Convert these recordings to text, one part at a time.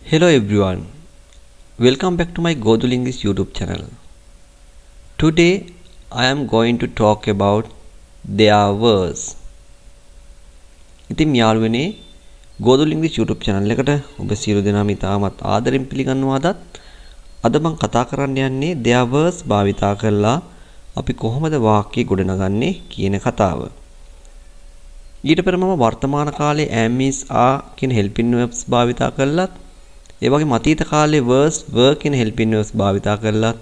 Hello everyone, welcome back to my Godul English YouTube channel. Today I am going to talk about their words. ඉතින් යාළුවනේ Godul English YouTube channel එකට ඔබ සියලු දෙනාම ඉතාමත් ආදරෙන් පිළිගන්නවා අද මම කතා කරන්න යන්නේ their words භාවිතා කරලා අපි කොහොමද වාක්‍ය ගොඩනගන්නේ කියන කතාව. ඊට පෙර මම වර්තමාන කාලේ am is are කියන helping verbs භාවිතා කළත් ඒ වගේම අතීත කාලේ was were කියන helping verbs භාවිතා කළත්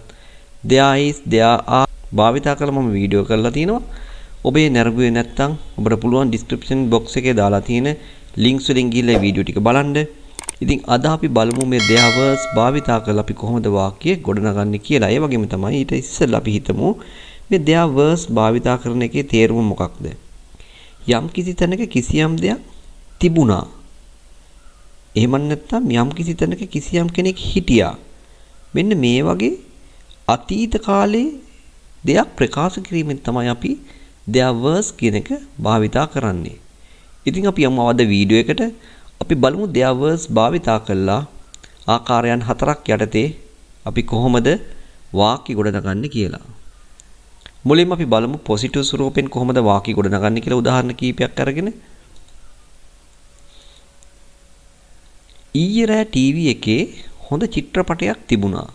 there is there are භාවිතා කරලා මම වීඩියෝ කරලා තිනවා. ඔබේ නැරඹුවේ නැත්නම් ඔබට පුළුවන් description box එකේ දාලා තියෙන links වලින් ගිහලා වීඩියෝ ටික බලන්න. ඉතින් අද අපි බලමු මේ there was භාවිතා කරලා අපි කොහොමද වාක්‍ය ගොඩනගන්නේ කියලා. ඒ වගේම තමයි ඊට ඉස්සෙල්ලා අපි හිතමු මේ there was භාවිතා කරන එකේ තේරුම මොකක්ද? යම් කිසි තැනක කිසියම් දෙයක් තිබුණා. එහෙම නැත්නම් යම් කිසි තැනක කිසියම් කෙනෙක් හිටියා. මෙන්න මේ වගේ අතීත කාලේ දෙයක් ප්‍රකාශ කිරීමෙන් තමයි අපි there was කියන එක භාවිතා කරන්නේ. ඉතින් අපි යමු අද වීඩියෝ එකට. අපි බලමු there was භාවිතා කළා ආකාරයන් හතරක් යටතේ අපි කොහොමද වාක්‍ය ගොඩනගන්නේ කියලා. මුලින්ම අපි බලමු පොසිටිව් ස්වරූපෙන් කොහොමද වාක්‍ය ගොඩනගන්නේ කියලා උදාහරණ කීපයක් අරගෙන. ඊයේ රෑ ටීවී එකේ හොඳ චිත්‍රපටයක් තිබුණා.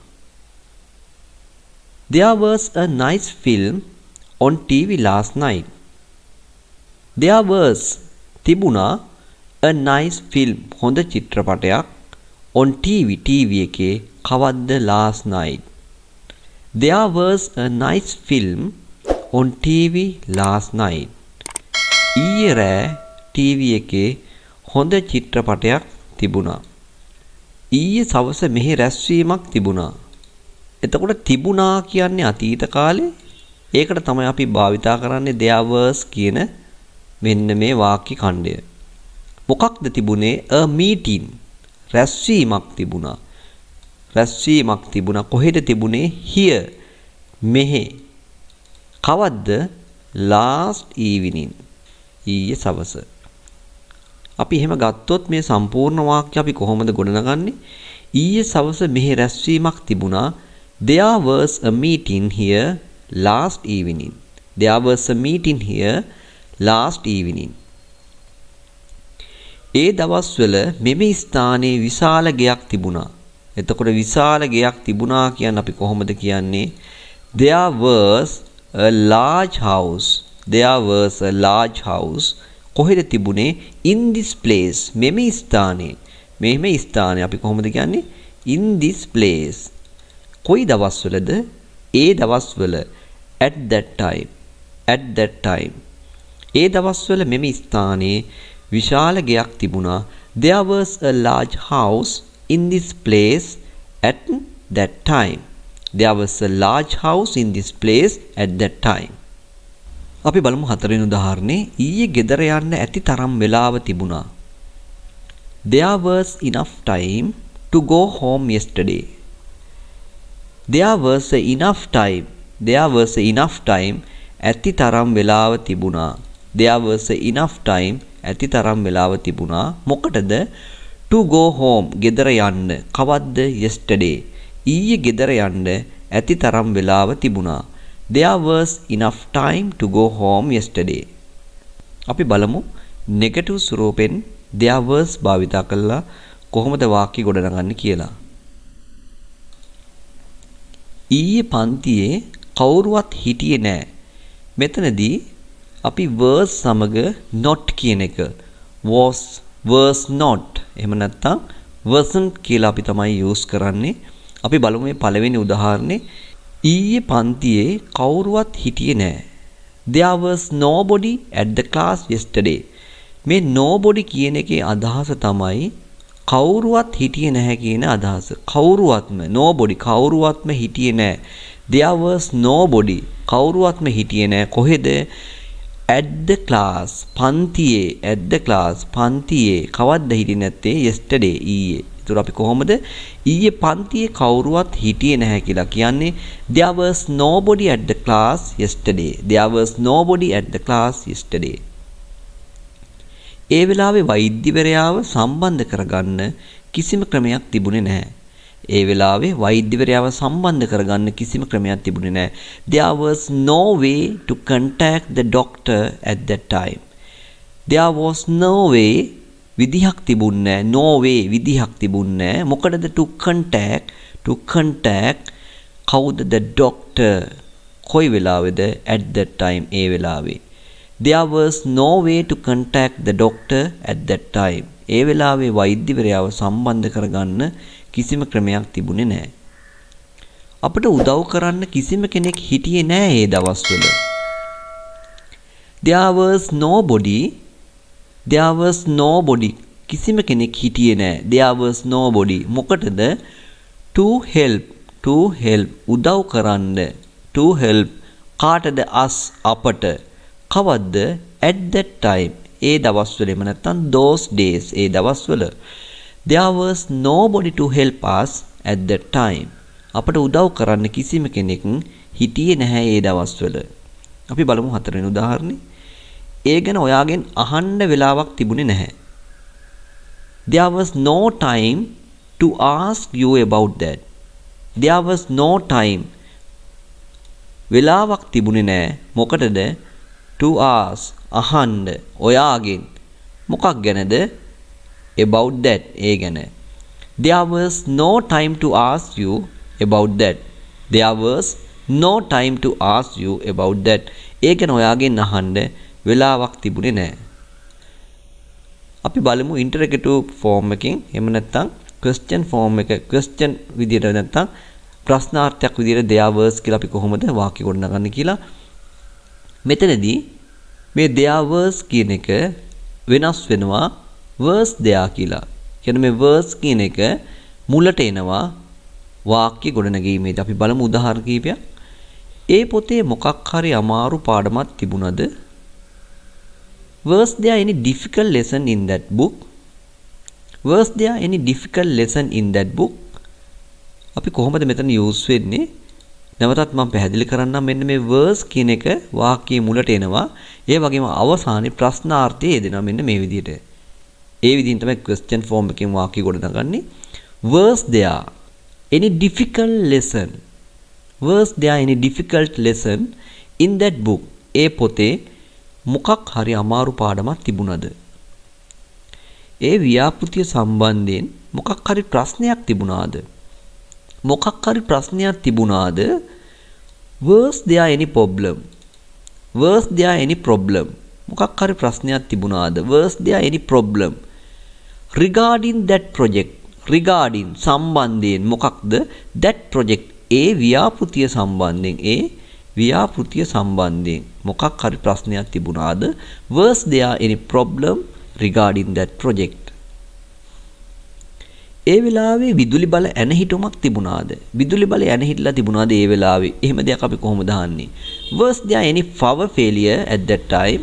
There was a nice film on TV last night. There was තිබුණා a nice film හොඳ චිත්‍රපටයක් on TV එකේ කවද්ද last night. There was a nice film on TV last night. ඊයේ රෑ ටීවී එකේ හොඳ චිත්‍රපටයක් තිබුණා. ඊයේ සවස මෙහි රැස්වීමක් තිබුණා. එතකොට තිබුණා කියන්නේ අතීත කාලේ. ඒකට තමයි අපි භාවිතා කරන්නේ there was කියන මෙන්න මේ වාක්‍ය ඛණ්ඩය. මොකක්ද තිබුණේ? a meeting. රැස්වීමක් තිබුණා. රැස්වීමක් තිබුණා. කොහෙද තිබුණේ? here. මෙහෙ. කවද්ද? last evening. ඊයේ සවස. අපි එහෙම ගත්තොත් මේ සම්පූර්ණ වාක්‍ය අපි කොහොමද ගොඩනගන්නේ? ඊයේ සවස මෙහි රැස්වීමක් තිබුණා. There was a meeting here last evening. There was a meeting here last evening. ඒ දවස්වල මෙම ස්ථානයේ විශාල ගෙයක් තිබුණා. එතකොට විශාල ගෙයක් තිබුණා කියන්නේ අපි කොහොමද කියන්නේ? There was a large house. There was a large house. කොහෙද තිබුණේ? in this place. මෙම ස්ථානයේ. මෙහෙම ස්ථානයේ අපි කොහොමද කියන්නේ? in this place. කොයි දවස්වලද? ඒ දවස්වල at that time. at that time. ඒ දවස්වල මෙම ස්ථානයේ විශාල ගෙයක් තිබුණා. There was a large house in this place at that time. There was a large house in this place at that time. අපි බලමු හතරවෙනි උදාහරණේ. ඊයේ ගෙදර යන්න ඇති තරම් වෙලාව තිබුණා. There was enough time to go home yesterday. There was enough time. There was enough time ඇති තරම් වෙලාව තිබුණා. There was enough time ඇති තරම් වෙලාව තිබුණා. මොකටද? to go home. ගෙදර යන්න. කවද්ද? yesterday. ඊයේ ගෙදර යන්න ඇති තරම් වෙලාව තිබුණා. There was enough time to go home yesterday. අපි බලමු නෙගටිව් ස්වරූපෙන් there was භාවිතා කළා කොහොමද වාක්‍ය ගොඩනගන්නේ කියලා. ඊයේ පන්තියේ කවුරුවත් හිටියේ නෑ. මෙතනදී අපි was සමග not කියන එක was not එහෙම නැත්නම් wasn't කියලා අපි තමයි use කරන්නේ. අපි බලමු මේ පළවෙනි උදාහරණේ. ඊයේ පන්තියේ කවුරුවත් හිටියේ නෑ. There was nobody at the class yesterday. මේ nobody කියන එකේ අදහස තමයි කවුරුවත් හිටියේ නැහැ කියන අදහස. කවුරුවත්ම nobody කවුරුවත්ම හිටියේ නෑ. There was nobody කවුරුවත්ම හිටියේ නෑ. කොහෙද? at the class පන්තියේ. at the class පන්තියේ කවද්ද හිටියේ නැත්තේ? yesterday ඊයේ. ඒතර අපි කොහොමද ඊයේ පන්තියේ කවුරුවත් හිටියේ නැහැ කියලා කියන්නේ? There was nobody at the class yesterday. There was nobody at the class yesterday. ඒ වෙලාවේ වෛද්‍යවරයාව සම්බන්ධ කරගන්න කිසිම ක්‍රමයක් තිබුණේ නැහැ. ඒ වෙලාවේ වෛද්‍යවරයාව සම්බන්ධ කරගන්න කිසිම ක්‍රමයක් තිබුණේ නැහැ. There was no way to contact the doctor at that time. There was no way විදිහක් තිබුණේ නැහැ. No way විදිහක් තිබුණේ නැහැ. මොකටද to contact කවුද the doctor කොයි වෙලාවේද at that time ඒ වෙලාවේ. There was no way to contact the doctor at that time. ඒ වෙලාවේ වෛද්‍යවරයාව සම්බන්ධ කරගන්න කිසිම ක්‍රමයක් තිබුණේ නැහැ. අපිට උදව් කරන්න කිසිම කෙනෙක් හිටියේ නැහැ ඒ දවස්වල. There was nobody කිසිම කෙනෙක් හිටියේ නැහැ. There was nobody මොකටද to help උදව් කරන්න to help කාටද us අපට කවද්ද at that time ඒ දවස්වල එහෙම නැත්නම් those days ඒ දවස්වල there was nobody to help us at that time අපට උදව් කරන්න කිසිම කෙනෙක් හිටියේ නැහැ ඒ දවස්වල. අපි බලමු හතරවෙනි උදාහරණේ. ඒ ගැන ඔයාගෙන් අහන්න වෙලාවක් තිබුණේ නැහැ. There was no time to ask you about that. There was no time වෙලාවක් තිබුණේ නැහැ. මොකටද? To ask අහන්න ඔයාගෙන් මොකක් ගැනද? About that ඒ ගැන. There was no time to ask you about that. There was no time to ask you about that. ඒ ගැන ඔයාගෙන් අහන්න වෙලාවක් තිබුණේ නැහැ. අපි බලමු ඉන්ටරගේටිව් ෆෝම් එකකින් එහෙම නැත්නම් ක්වෙස්චන් ෆෝම් එක ක්වෙස්චන් විදියට නැත්නම් ප්‍රශ්නාර්ථයක් විදියට there was කියලා අපි කොහොමද වාක්‍ය ගොඩනගන්නේ කියලා. මෙතනදී මේ there was කියන එක වෙනස් වෙනවා was there කියලා. කියන්නේ මේ was කියන එක මුලට එනවා වාක්‍ය ගොඩනැගීමේදී. අපි බලමු උදාහරණ කිහිපයක්. ඒ පොතේ මොකක් හරි අමාරු පාඩමක් තිබුණද? Was there any difficult lesson in that book? Was there any difficult lesson in that book? අපි කොහොමද මෙතන යූස් වෙන්නේ? නැවතත් මම පැහැදිලි කරන්නම්. මෙන්න මේ was කියන එක වාක්‍යයේ මුලට එනවා. ඒ වගේම අවසානයේ ප්‍රශ්නාර්ථය යෙදෙනවා මෙන්න මේ විදිහට. ඒ විදිහින් තමයි question form එකෙන් වාක්‍ය ගොඩනගන්නේ. Was there any difficult lesson? Was there any difficult lesson in that book? ඒ පොතේ මොකක් හරි අමාරු පාඩමක් තිබුණද? ඒ ව්‍යාපෘතිය සම්බන්ධයෙන් මොකක් හරි ප්‍රශ්නයක් තිබුණාද? මොකක් හරි ප්‍රශ්නයක් තිබුණාද? Was there any problem? Was there any problem? මොකක් හරි ප්‍රශ්නයක් තිබුණාද? Was there any problem? Regarding that project. Regarding සම්බන්ධයෙන් මොකක්ද? That project ඒ ව්‍යාපෘතිය සම්බන්ධයෙන් ව්‍යාපෘතිය සම්බන්ධයෙන් මොකක් හරි ප්‍රශ්නයක් තිබුණාද? Was there any problem regarding that project? ඒ වෙලාවේ විදුලි බල ඇන හිටුමක් තිබුණාද? විදුලි බල ඇන හිටලා තිබුණාද ඒ වෙලාවේ? එහෙම දෙයක් අපි කොහොමද අහන්නේ? Was there any power failure at that time?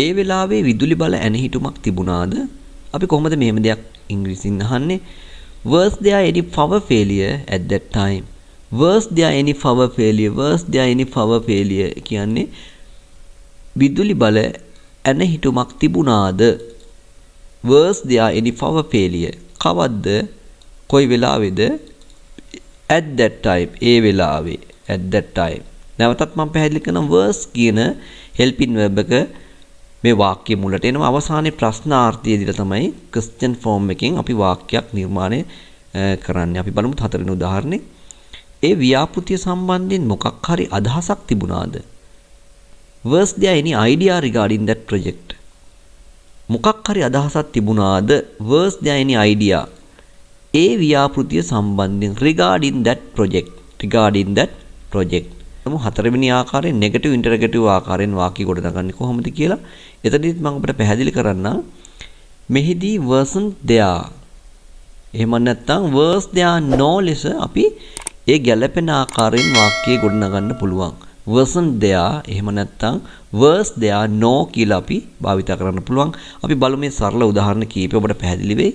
ඒ වෙලාවේ විදුලි බල ඇන හිටුමක් තිබුණාද? අපි කොහොමද මෙහෙම දෙයක් ඉංග්‍රීසියෙන් අහන්නේ? Was there any power failure at that time? Was there any power failure? Was there any power failure කියන්නේ විදුලි බල ඇන හිටුමක් තිබුණාද? Was there any power failure? කවද්ද? කොයි වෙලාවේද? At that time ඒ වෙලාවේ. At that time. නැවතත් මම පැහැදිලි කරනවා was කියන helping verb එක මේ වාක්‍ය මුලට එනවා. අවසානයේ ප්‍රශ්නාර්ථය දීලා තමයි question form එකෙන් අපි වාක්‍යයක් නිර්මාණය කරන්නේ. අපි බලමු හතරවෙනි උදාහරණේ. ඒ ව්‍යාපෘතිය සම්බන්ධයෙන් මොකක් හරි අදහසක් තිබුණාද? Was there any idea regarding that project? මොකක් හරි අදහසක් තිබුණාද? Was there any idea? ඒ ව්‍යාපෘතිය සම්බන්ධයෙන් regarding that project. regarding that project. හතරවෙනි ආකාරයෙන් නෙගටිව් ඉන්ටරගේටිව් ආකාරයෙන් වාක්‍ය ගොඩනගන්නේ කොහොමද කියලා. එතනදිත් මම ඔබට පැහැදිලි කරන්නම්. මෙහිදී wasn't there. එහෙම නැත්නම් was there no less අපි ඒ ගැළපෙන ආකාරයෙන් වාක්‍යය ගොඩනගන්න පුළුවන්. wasn't there එහෙම නැත්නම් was there no කියලා අපි භාවිත කරන්න පුළුවන්. අපි බලමු මේ සරල උදාහරණ කීපය ඔබට පැහැදිලි වෙයි.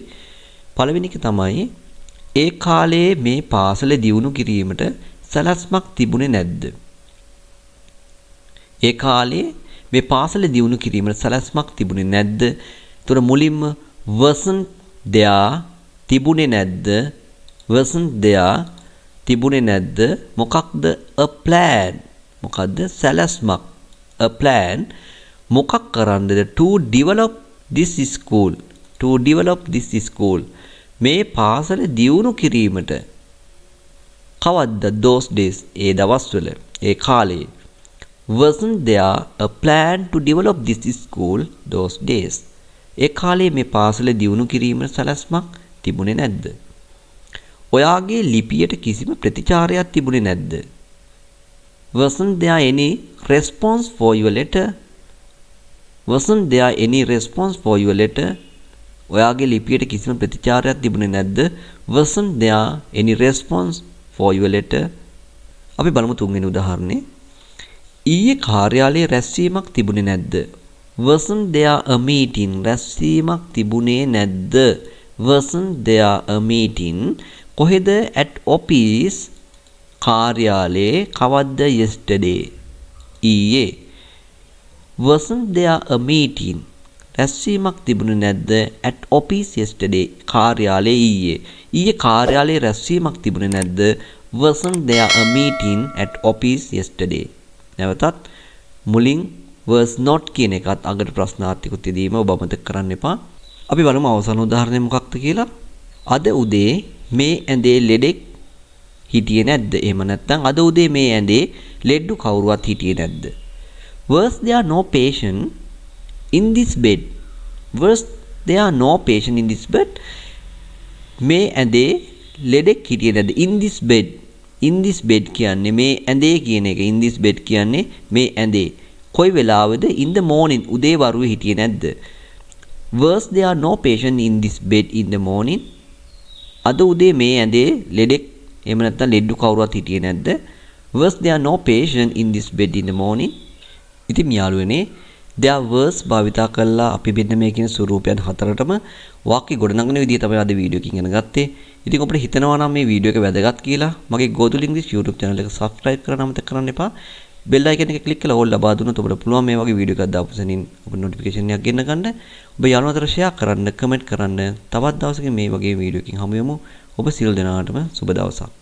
පළවෙනි එක තමයි ඒ කාලයේ මේ පාසල දියුණු කිරීමට සැලැස්මක් තිබුණේ නැද්ද? ඒ කාලේ මේ පාසල දියුණු කිරීමට සැලැස්මක් තිබුණේ නැද්ද? ඒතර මුලින්ම wasn't there තිබුණේ නැද්ද? wasn't there තිබුණේ නැද්ද? මොකක්ද? a plan. මොකක්ද? සැලැස්මක්. a plan මොකක් කරන්නද? to develop this school. to develop this school. මේ පාසල දියුණු කිරීමට. කවද්ද? those days. ඒ දවස්වල. ඒ කාලේ. wasn't there a plan to develop this school those days. ඒ කාලේ මේ පාසල දියුණු කිරීමට සැලැස්මක් තිබුණේ නැද්ද? ඔයාගේ ලිපියට කිසිම ප්‍රතිචාරයක් තිබුණේ නැද්ද? wasn't there any response for your letter? wasn't there any response for your letter? ඔයාගේ ලිපියට කිසිම ප්‍රතිචාරයක් තිබුණේ නැද්ද? wasn't there any response for your letter? අපි බලමු තුන්වෙනි උදාහරණේ. ඊයේ කාර්යාලයේ රැස්වීමක් තිබුණේ නැද්ද? wasn't there a meeting? රැස්වීමක් තිබුණේ නැද්ද? wasn't there a meeting? කොහෙද? at office. කාර්යාලයේ. කවද්ද? yesterday. ඊයේ. wasn't there a meeting? රැස්වීමක් තිබුණේ නැද්ද? at office yesterday. කාර්යාලයේ ඊයේ. ඊයේ කාර්යාලයේ රැස්වීමක් තිබුණේ නැද්ද? wasn't there a meeting at office yesterday? නැවතත් මුලින් was not කියන එකත් අගට ප්‍රශ්නාර්ථිකුත් යෙදීම ඔබ අමතක කරන්න එපා. අපි බලමු අවසාන උදාහරණය මොකක්ද කියලා. අද උදේ මේ ඇඳේ ලෙඩෙක් හිටියේ නැද්ද? එහෙම නැත්නම් අද උදේ මේ ඇඳේ ලෙඩු කවුරුවත් හිටියේ නැද්ද? Was there no patient in this bed? Was there no patient in this bed? මේ ඇඳේ ලෙඩෙක් හිටියේ නැද්ද? in this bed. in this bed කියන්නේ මේ ඇඳේ කියන එක. in this bed කියන්නේ මේ ඇඳේ. කොයි වෙලාවද? in the morning. උදේ වරුවේ හිටියේ නැද්ද? was there no patient in this bed in the morning? අද උදේ මේ ඇඳේ ලෙඩෙක් එහෙම නැත්නම් ලෙඩු කවුරුවත් හිටියේ නැද්ද? was there no patient in this bed in the morning? ඉතින් යාළුවනේ there was භාවිතා කළා අපි මෙන්න මේ කියන ස්වරූපයන් හතරටම වාක්‍ය ගොඩනගන විදිය තමයි අද වීඩියෝ එකකින් ඉගෙන ගත්තේ. ඉතින් ඔබට හිතනවා නම් මේ වීඩියෝ එක වැදගත් කියලා මගේ ගෝතුල ඉංග්‍රීසි YouTube channel එක subscribe කරන්න අමතක කරන්න එපා. bell icon එක click කරලා all ලබා දුන්නොත් ඔබට පුළුවන් මේ වගේ වීඩියෝ එකක් දාපු සැනින් ඔබට notification එකක් ගෙන්න ගන්න. ඔබ යාළුවෝ අතර share කරන්න, comment කරන්න. තවත් දවසක මේ වගේ වීඩියෝ එකකින් හමු වෙමු. ඔබ සියලු දෙනාටම සුබ දවසක්.